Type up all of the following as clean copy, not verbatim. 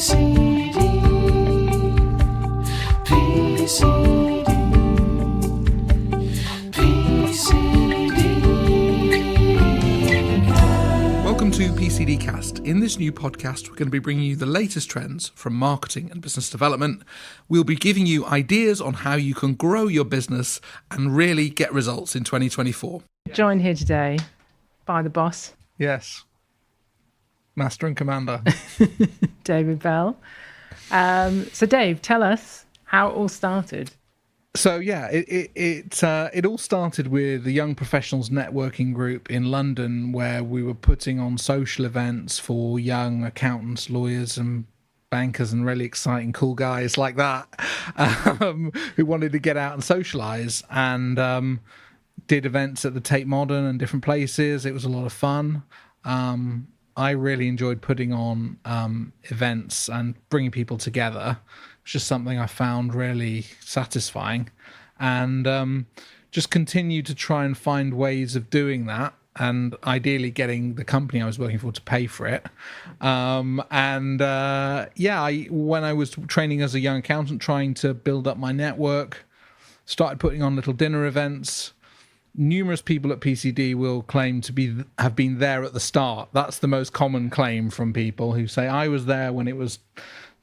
PCD, PCD, PCD. Welcome to PCD Cast. In this new podcast, we're going to be bringing you the latest trends from marketing and business development. We'll be giving you ideas on how you can grow your business and really get results in 2024. Joined here today by the boss, Yes. Master and Commander. David Bell. So Dave, tell us how it all started. So yeah, it all started with the Young Professionals Networking Group in London, where we were putting on social events for young accountants, lawyers, and bankers, and really exciting, cool guys like that, who wanted to get out and socialise, and did events at the Tate Modern and different places. It was a lot of fun. I really enjoyed putting on events and bringing people together. It's just something I found really satisfying, and just continue to try and find ways of doing that, and ideally getting the company I was working for to pay for it. When I was training as a young accountant, trying to build up my network, started putting on little dinner events. Numerous people at PCD will claim to have been there at the start. That's the most common claim from people who say, I was there when it was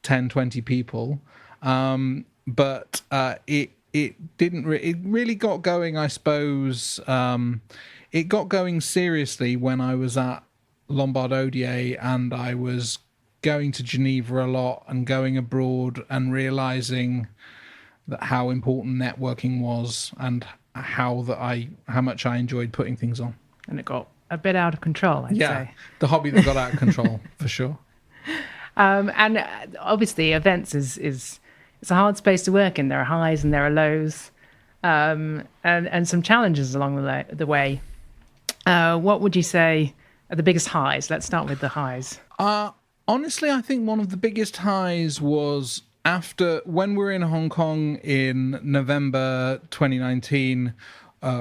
10, 20 people. But it didn't. It really got going, I suppose. It got going seriously when I was at Lombard Odier, and I was going to Geneva a lot and going abroad and realizing that how important networking was, and how much I enjoyed putting things on. And it got a bit out of control, I'd say. The hobby that got out of control, for sure. And obviously events is it's a hard space to work in. There are highs and there are lows, and some challenges along the way. What would you say are the biggest highs? Let's start with the highs. Honestly, I think one of the biggest highs was when we were in Hong Kong in November 2019,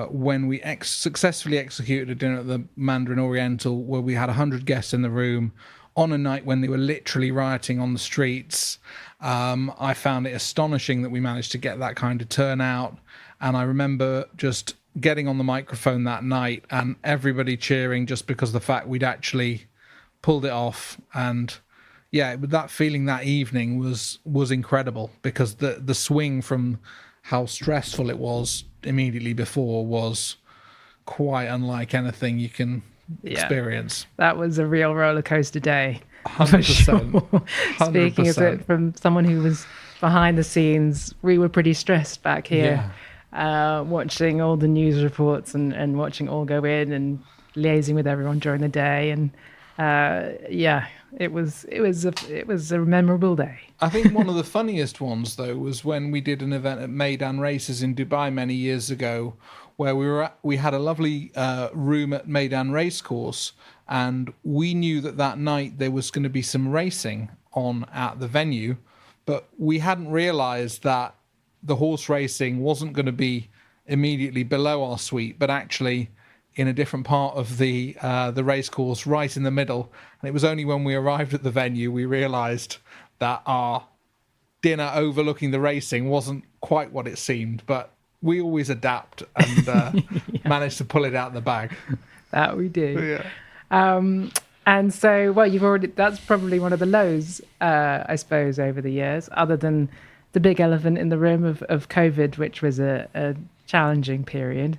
when we successfully executed a dinner at the Mandarin Oriental, where we had 100 guests in the room on a night when they were literally rioting on the streets. I found it astonishing that we managed to get that kind of turnout. And I remember just getting on the microphone that night and everybody cheering just because of the fact we'd actually pulled it off. And yeah, that feeling that evening was incredible, because the swing from how stressful it was immediately before was quite unlike anything you can experience. That was a real roller coaster day. 100%. Sure. Speaking as it from someone who was behind the scenes, we were pretty stressed back here, watching all the news reports and watching it all go in and liaising with everyone during the day. And it was a memorable day. I think one of the funniest ones, though, was when we did an event at Meydan Races in Dubai many years ago, where we had a lovely room at Meydan Racecourse, and we knew that night there was going to be some racing on at the venue, but we hadn't realised that the horse racing wasn't going to be immediately below our suite, but actually in a different part of the race course, right in the middle. And it was only when we arrived at the venue we realised that our dinner overlooking the racing wasn't quite what it seemed. But we always adapt and manage to pull it out of the bag. That we do. Yeah. And so, that's probably one of the lows, I suppose, over the years, other than the big elephant in the room of COVID, which was a challenging period.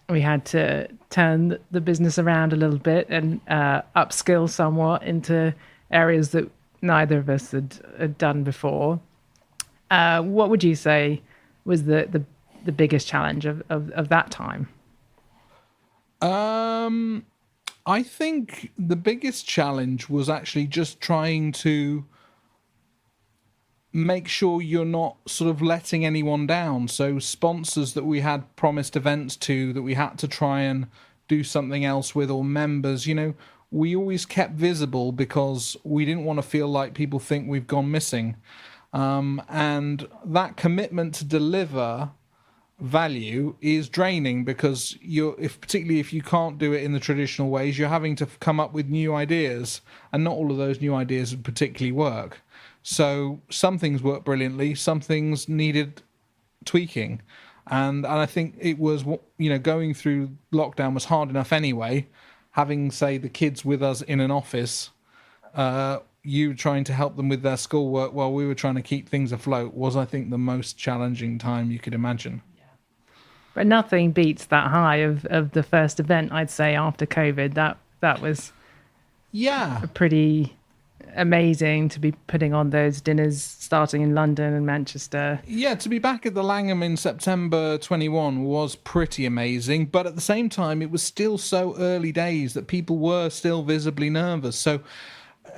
We had to turn the business around a little bit and upskill somewhat into areas that neither of us had done before. What would you say was the biggest challenge of that time? I think the biggest challenge was actually just trying to make sure you're not sort of letting anyone down. So sponsors that we had promised events to that we had to try and do something else with, or members, we always kept visible because we didn't want to feel like people think we've gone missing. And that commitment to deliver value is draining, because particularly if you can't do it in the traditional ways, you're having to come up with new ideas, and not all of those new ideas would particularly work. So some things work brilliantly, some things needed tweaking, and I think it was, going through lockdown was hard enough anyway. Having, say, the kids with us in an office, you trying to help them with their schoolwork while we were trying to keep things afloat was, I think, the most challenging time you could imagine. But nothing beats that high of the first event, I'd say, after COVID. That was pretty amazing to be putting on those dinners starting in London and Manchester. Yeah, to be back at the Langham in September 21 was pretty amazing, but at the same time it was still so early days that people were still visibly nervous, so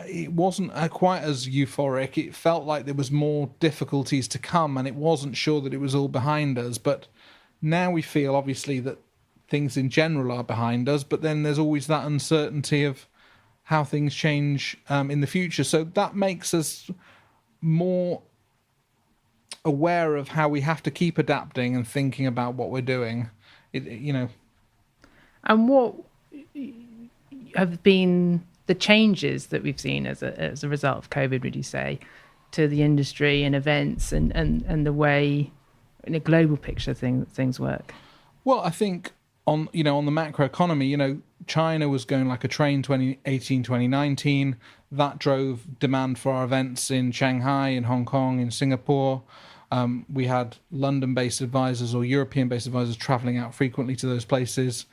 it wasn't quite as euphoric. It felt like there was more difficulties to come, and it wasn't sure that it was all behind us. But now we feel, obviously, that things in general are behind us, but then there's always that uncertainty of how things change in the future. So that makes us more aware of how we have to keep adapting and thinking about what we're doing. And what have been the changes that we've seen as a result of COVID, would you say, to the industry and events and the way, in a global picture, things work? Well, I think on the macro economy, China was going like a train 2018, 2019. That drove demand for our events in Shanghai, in Hong Kong, in Singapore. We had London-based advisors or European-based advisors traveling out frequently to those places.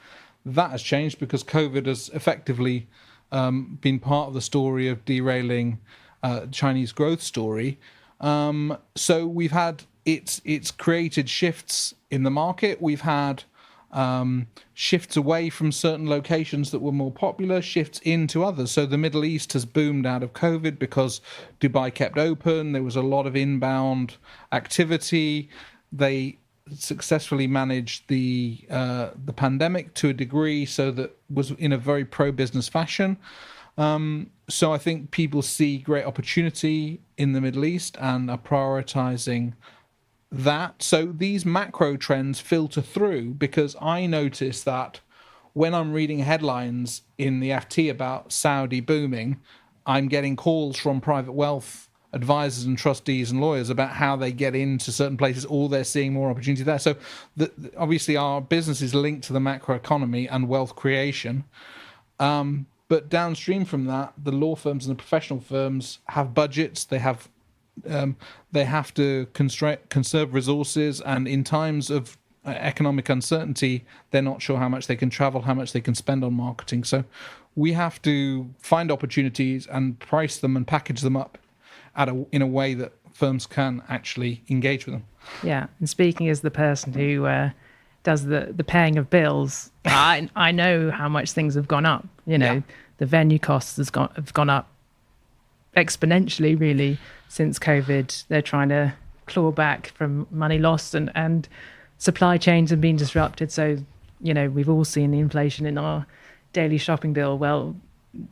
That has changed because COVID has effectively been part of the story of derailing Chinese growth story. So we've had it's created shifts in the market. We've had shifts away from certain locations that were more popular, shifts into others. So the Middle East has boomed out of COVID because Dubai kept open. There was a lot of inbound activity. They successfully managed the pandemic to a degree, so that was in a very pro-business fashion. So I think people see great opportunity in the Middle East and are prioritizing that. So these macro trends filter through, because I notice that when I'm reading headlines in the FT about Saudi booming, I'm getting calls from private wealth advisors and trustees and lawyers about how they get into certain places, or they're seeing more opportunity there. So obviously our business is linked to the macro economy and wealth creation. But downstream from that, the law firms and the professional firms have budgets. They have to conserve resources, and in times of economic uncertainty, they're not sure how much they can travel, how much they can spend on marketing. So we have to find opportunities and price them and package them up in a way that firms can actually engage with them. Yeah, and speaking as the person who does the paying of bills, I know how much things have gone up. The venue costs have gone up exponentially, really, since COVID. They're trying to claw back from money lost, and supply chains have been disrupted. So, we've all seen the inflation in our daily shopping bill. Well,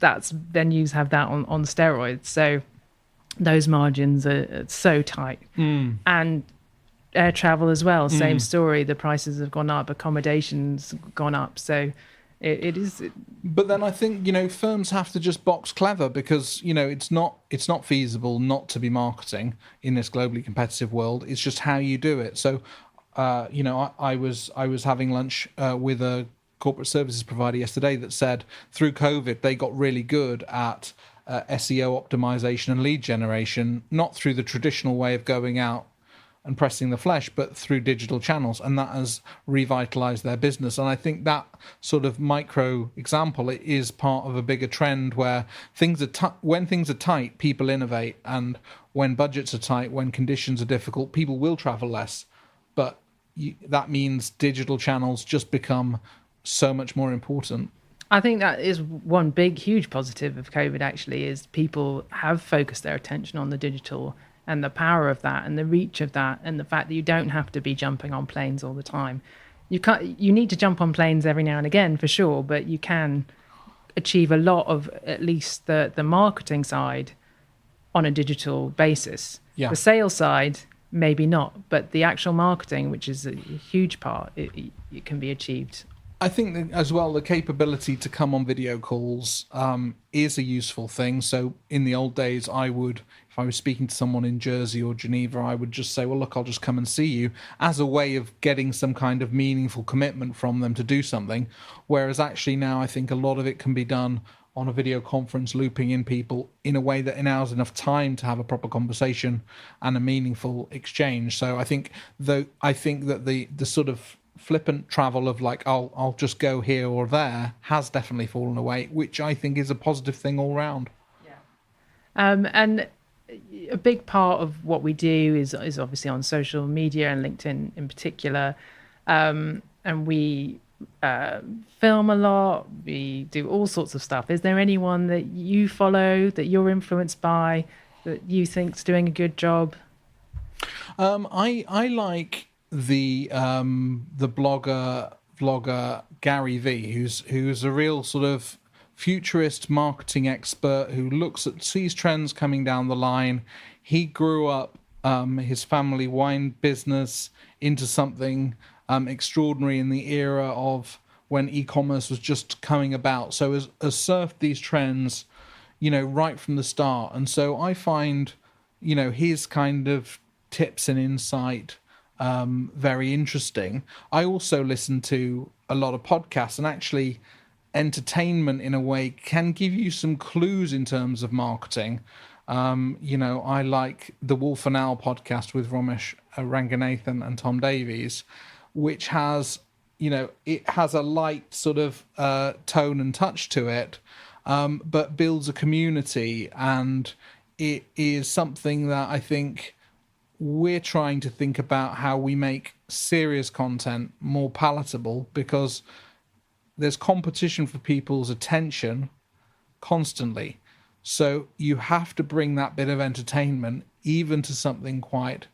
venues have that on steroids. So those margins are so tight. And air travel as well, same story. The prices have gone up, accommodations gone up. So it is. But then I think firms have to just box clever, because it's not feasible not to be marketing in this globally competitive world. It's just how you do it. So I was having lunch with a corporate services provider yesterday that said through COVID they got really good at SEO optimization and lead generation, not through the traditional way of going out and pressing the flesh, but through digital channels, and that has revitalized their business. And I think that sort of micro example is part of a bigger trend where when things are tight, people innovate, and when budgets are tight, when conditions are difficult, people will travel less. But that means digital channels just become so much more important. I think that is one big, huge positive of COVID, actually, is people have focused their attention on the digital and the power of that and the reach of that, and the fact that you don't have to be jumping on planes all the time. You need to jump on planes every now and again, for sure, but you can achieve a lot of at least the marketing side on a digital basis. Yeah. The sales side, maybe not. But the actual marketing, which is a huge part, it can be achieved. I think that as well, the capability to come on video calls is a useful thing. So in the old days, if I was speaking to someone in Jersey or Geneva, I would just say, well, look, I'll just come and see you, as a way of getting some kind of meaningful commitment from them to do something. Whereas actually now I think a lot of it can be done on a video conference, looping in people in a way that allows enough time to have a proper conversation and a meaningful exchange. So I think that the sort of flippant travel of like I'll just go here or there has definitely fallen away, which I think is a positive thing all round. And a big part of what we do is obviously on social media and LinkedIn in particular, and we film a lot. We do all sorts of stuff. Is there anyone that you follow, that you're influenced by, that you think's doing a good job? I like the vlogger Gary V, who's a real sort of futurist marketing expert who sees trends coming down the line. He grew up his family wine business into something extraordinary in the era of when e-commerce was just coming about. So has surfed these trends, right from the start. And so I find, his kind of tips and insight very interesting. I also listen to a lot of podcasts, and actually entertainment in a way can give you some clues in terms of marketing. I like the Wolf and Owl podcast with Ramesh Ranganathan and Tom Davies, which has, it has a light sort of tone and touch to it, but builds a community, and it is something that I think we're trying to think about how we make serious content more palatable, because there's competition for people's attention constantly. So you have to bring that bit of entertainment even to something quite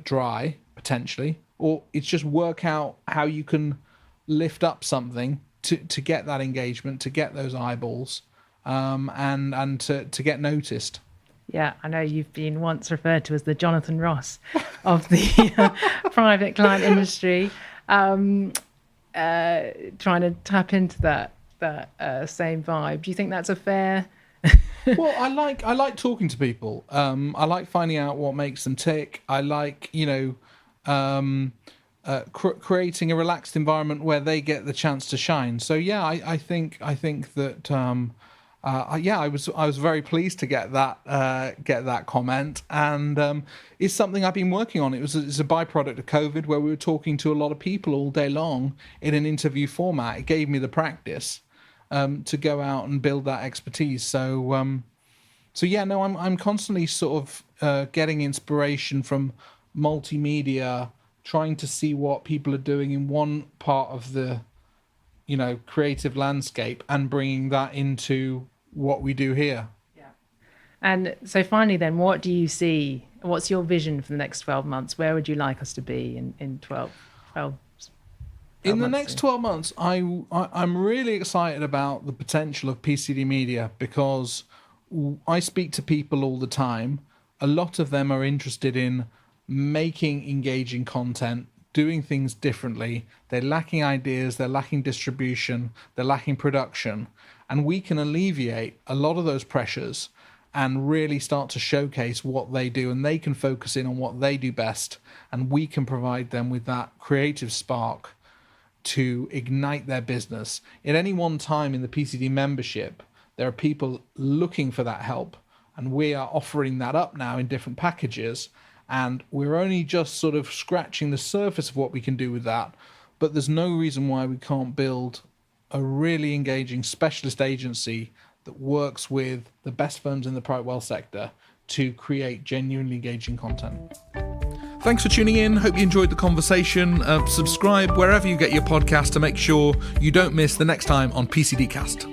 dry, potentially, or it's just work out how you can lift up something to get that engagement, to get those eyeballs, and to get noticed. Yeah, I know you've been once referred to as the Jonathan Ross of the private client industry, trying to tap into that same vibe. Do you think that's a fair? Well, I like talking to people. I like finding out what makes them tick. I like creating a relaxed environment where they get the chance to shine. So yeah, I think that. I was very pleased to get that comment, and it's something I've been working on. It's a byproduct of COVID, where we were talking to a lot of people all day long in an interview format. It gave me the practice to go out and build that expertise. So I'm constantly sort of getting inspiration from multimedia, trying to see what people are doing in one part of the creative landscape and bringing that into what we do here. Yeah. And so finally then, what do you see? What's your vision for the next 12 months? Where would you like us to be in 12 in the next 12 months? I'm really excited about the potential of PCD Media, because I speak to people all the time. A lot of them are interested in making engaging content, doing things differently. They're lacking ideas, they're lacking distribution, they're lacking production, and we can alleviate a lot of those pressures and really start to showcase what they do, and they can focus in on what they do best, and we can provide them with that creative spark to ignite their business. At any one time in the PCD membership, there are people looking for that help, and we are offering that up now in different packages. And we're only just sort of scratching the surface of what we can do with that. But there's no reason why we can't build a really engaging specialist agency that works with the best firms in the private wealth sector to create genuinely engaging content. Thanks for tuning in. Hope you enjoyed the conversation. Subscribe wherever you get your podcast to make sure you don't miss the next time on PCD Cast.